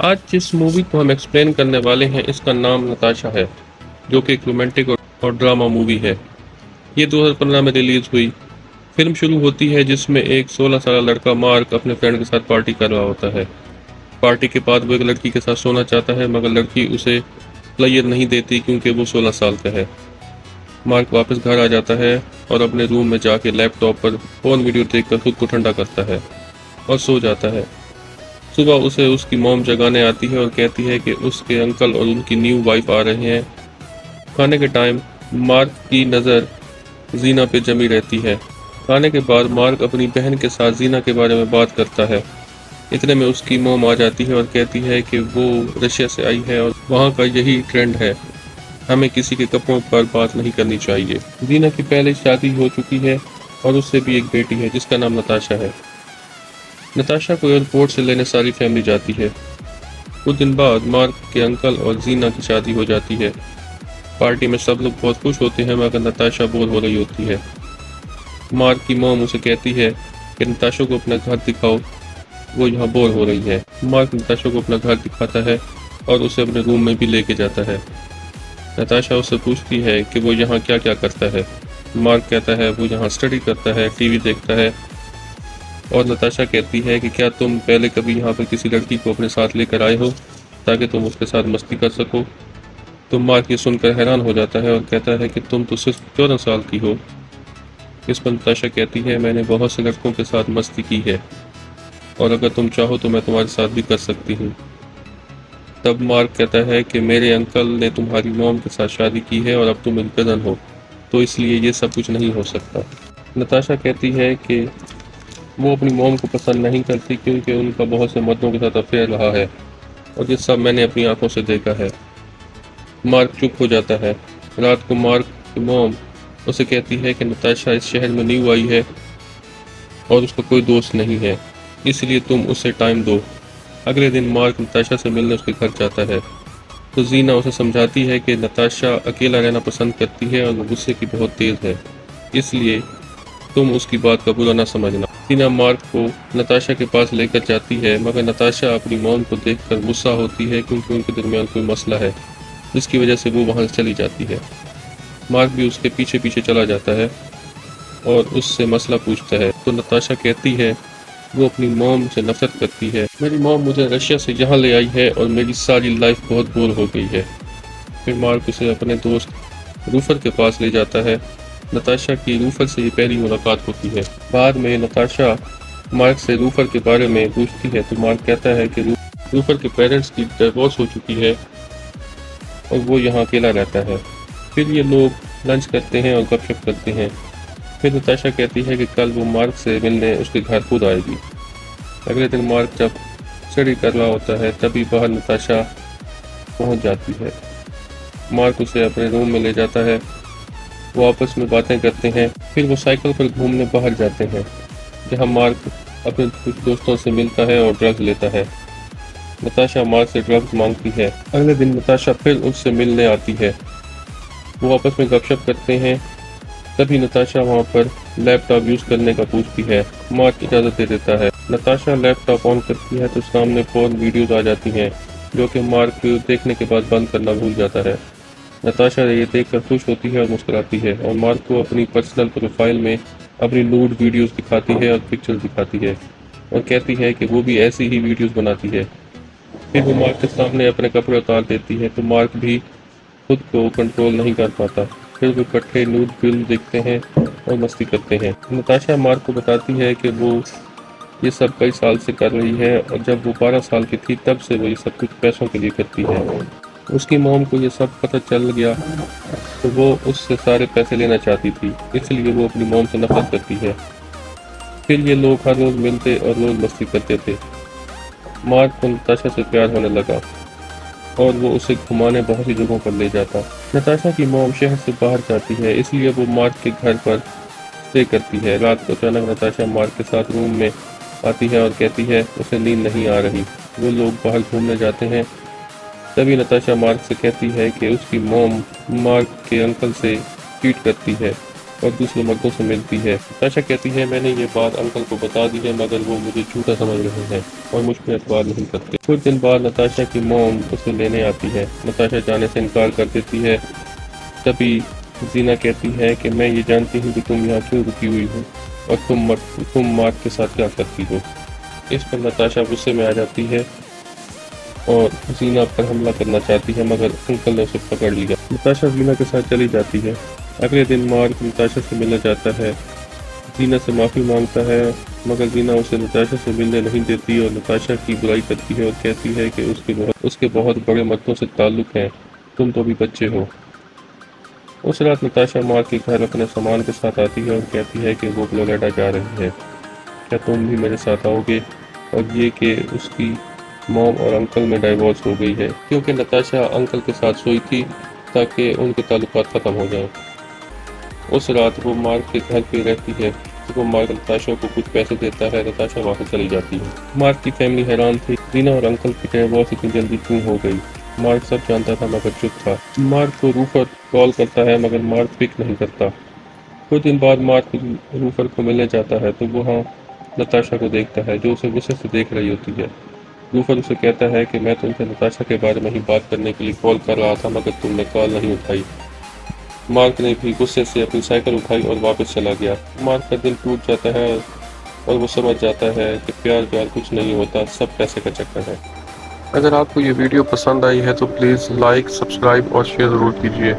आज जिस मूवी को हम एक्सप्लेन करने वाले हैं इसका नाम नताशा है, जो कि एक रोमांटिक और ड्रामा मूवी है। ये 2015 में रिलीज हुई। फिल्म शुरू होती है जिसमें एक 16 साल लड़का मार्क अपने फ्रेंड के साथ पार्टी कर रहा होता है। पार्टी के बाद वो एक लड़की के साथ सोना चाहता है, मगर लड़की उसे प्लेयर नहीं देती क्योंकि वो 16 साल का है। मार्क वापस घर आ जाता है और अपने रूम में जाके लैपटॉप पर फोन वीडियो देखकर खुद को ठंडा करता है और सो जाता है। सुबह उसे उसकी मॉम जगाने आती है और कहती है कि उसके अंकल और उनकी न्यू वाइफ आ रहे हैं। खाने के टाइम मार्क की नज़र जीना पे जमी रहती है। खाने के बाद मार्क अपनी बहन के साथ जीना के बारे में बात करता है। इतने में उसकी मॉम आ जाती है और कहती है कि वो रशिया से आई है और वहाँ का यही ट्रेंड है, हमें किसी के कपड़ों पर बात नहीं करनी चाहिए। जीना की पहले शादी हो चुकी है और उससे भी एक बेटी है जिसका नाम नताशा है। नताशा को एयरपोर्ट से लेने सारी फैमिली जाती है। कुछ दिन बाद मार्क के अंकल और जीना की शादी हो जाती है। पार्टी में सब लोग बहुत खुश होते हैं, मगर नताशा बोर हो रही होती है। मार्क की मॉम उसे कहती है कि नताशा को अपना घर दिखाओ, वो यहाँ बोर हो रही है। मार्क नताशा को अपना घर दिखाता है और उसे अपने रूम में भी लेके जाता है। नताशा उससे पूछती है कि वो यहाँ क्या क्या करता है। मार्क कहता है वो यहाँ स्टडी करता है, टीवी देखता है। और नताशा कहती है कि क्या तुम पहले कभी यहाँ पर किसी लड़की को अपने साथ लेकर आए हो ताकि तुम उसके साथ मस्ती कर सको। तो मार्क ये सुनकर हैरान हो जाता है और कहता है कि तुम तो सिर्फ 14 साल की हो। इस पर नताशा कहती है मैंने बहुत से लड़कों के साथ मस्ती की है और अगर तुम चाहो तो मैं तुम्हारे साथ भी कर सकती हूँ। तब मार्क कहता है कि मेरे अंकल ने तुम्हारी मॉम के साथ शादी की है और अब तुम एक कज़न हो, तो इसलिए ये सब कुछ नहीं हो सकता। नताशा कहती है कि वो अपनी मॉम को पसंद नहीं करती क्योंकि उनका बहुत से मर्दों के साथ अफेयर रहा है और ये सब मैंने अपनी आंखों से देखा है। मार्क चुप हो जाता है। रात को मार्क की मॉम उसे कहती है कि नताशा इस शहर में न्यू आई है और उसका कोई दोस्त नहीं है, इसलिए तुम उसे टाइम दो। अगले दिन मार्क नताशा से मिलने उसके घर जाता है तो जीना उसे समझाती है कि नताशा अकेला रहना पसंद करती है और वो गुस्से की बहुत तेज़ है, इसलिए तुम उसकी बात का बुरा ना समझना। जीना मार्क को नताशा के पास लेकर जाती है, मगर नताशा अपनी मॉम को देखकर गुस्सा होती है क्योंकि उनके दरमियान कोई मसला है, जिसकी वजह से वो वहाँ से चली जाती है। मार्क भी उसके पीछे पीछे चला जाता है और उससे मसला पूछता है तो नताशा कहती है वो अपनी मॉम से नफरत करती है। मेरी मॉम मुझे रशिया से यहाँ ले आई है और मेरी सारी लाइफ बहुत बोर हो गई है। फिर मार्क उसे अपने दोस्त रूफर के पास ले जाता है। नताशा की रूफर से ये पहली मुलाकात होती है। बाद में नताशा मार्क से रूफर के बारे में पूछती है तो मार्क कहता है कि रूफर के पेरेंट्स की डिवोर्स हो चुकी है और वो यहाँ अकेला रहता है। फिर ये लोग लंच करते हैं और गपशप करते हैं। फिर नताशा कहती है कि कल वो मार्क से मिलने उसके घर खुद आएगी। अगले दिन मार्क जब स्टडी कर रहा होता है तभी बाहर नताशा पहुंच जाती है। मार्क उसे अपने रूम में ले जाता है। वो आपस में बातें करते हैं। फिर वो साइकिल पर घूमने बाहर जाते हैं जहां मार्क अपने कुछ दोस्तों से मिलता है और ड्रग्स लेता है। नताशा मार्क से ड्रग्स मांगती है। अगले दिन नताशा फिर उससे मिलने आती है। वो आपस में गपशप करते हैं। तभी नताशा वहाँ पर लैपटॉप यूज़ करने का पूछती है। मार्क इजाज़त दे देता है। नताशा लैपटॉप ऑन करती है तो सामने पोर्न वीडियोज़ आ जाती हैं जो कि मार्क देखने के बाद बंद करना भूल जाता है। नताशा ये देखकर खुश होती है और मुस्कुराती है और मार्क को अपनी पर्सनल प्रोफाइल में अपनी नूड वीडियोज़ दिखाती है और पिक्चर्स दिखाती है और कहती है कि वो भी ऐसी ही वीडियोज़ बनाती है। फिर वो मार्क के सामने अपने कपड़े उतार देती है तो मार्क भी खुद को कंट्रोल नहीं कर पाता। फिर वो इकट्ठे नूड फिल्म देखते हैं और मस्ती करते हैं। नताशा मार्क को बताती है कि वो ये सब कई साल से कर रही है और जब वो 12 साल की थी तब से वो ये सब कुछ पैसों के लिए करती है। उसकी मॉम को ये सब पता चल गया तो वो उससे सारे पैसे लेना चाहती थी, इसलिए वो अपनी मॉम से नफरत करती है। फिर ये लोग हर रोज़ मिलते और रोज़ मस्ती करते थे। मार्क को नताशा से प्यार होने लगा और वो उसे घुमाने बहुत सी जगहों पर ले जाता। नताशा की मॉम शहर से बाहर जाती है, इसलिए वो मार्क के घर पर स्टे करती है। रात को अचानक नताशा मार्क के साथ रूम में आती है और कहती है उसे नींद नहीं आ रही। वो लोग बाहर घूमने जाते हैं। तभी नताशा मार्क से कहती है कि उसकी मॉम मार्क के अंकल से चीट करती है और दूसरे मर्दों से मिलती है। नताशा कहती है मैंने ये बात अंकल को बता दी है मगर वो मुझे झूठा समझ रहे हैं और मुझ पर एतबार नहीं करते। कुछ दिन बाद नताशा की मॉम उसे लेने आती है। नताशा जाने से इनकार कर देती है। तभी जीना कहती है कि मैं ये जानती हूँ कि तुम यहाँ क्यों रुकी हुई हो और तुम मार्क के साथ क्या करती हो। इस पर नताशा गुस्से में आ जाती है और जीना पर हमला करना चाहती है मगर अंकल ने उसे पकड़ लिया। नताशा जीना के साथ चली जाती है। अगले दिन मार्क नताशा से मिलने जाता है। जीना से माफ़ी मांगता है मगर जीना उसे नताशा से मिलने नहीं देती और नताशा की बुराई करती है और कहती है कि उसके बहुत बड़े मर्दों से ताल्लुक़ हैं, तुम तो भी बच्चे हो। उस रात नताशा मार्क के घर अपने सामान के साथ आती है और कहती है कि वो फ्लोरिडा जा रही है, क्या तुम भी मेरे साथ आओगे। और ये कि उसकी मॉम और अंकल में डाइवोर्स हो गई है क्योंकि नताशा अंकल के साथ सोई थी ताकि उनके ताल्लुकात ख़त्म हो जाए। उस रात वो मार्क के घर पे रहती है। वो मार्क नताशा को कुछ पैसे देता है। नताशा वहाँ से चली जाती है। मार्क की फैमिली हैरान थी, जीना और अंकल की डाइवोर्स इतनी जल्दी क्यों हो गई। मार्क सब जानता था मगर चुप था। मार्क को रूफर कॉल करता है मगर मार्क पिक नहीं करता। कुछ दिन बाद मार्क रूफर को मिलने जाता है तो वहाँ नताशा को देखता है जो उसे गुस्से से देख रही होती है। रूफर उसे कहता है कि मैं तुमसे नताशा के बारे में ही बात करने के लिए कॉल कर रहा था मगर तुमने कॉल नहीं उठाई। मार्क ने भी गुस्से से अपनी साइकिल उठाई और वापस चला गया। मार्क का दिल टूट जाता है और वो समझ जाता है कि प्यार कुछ नहीं होता, सब पैसे का चक्कर है। अगर आपको ये वीडियो पसंद आई है तो प्लीज़ लाइक, सब्सक्राइब और शेयर ज़रूर कीजिए।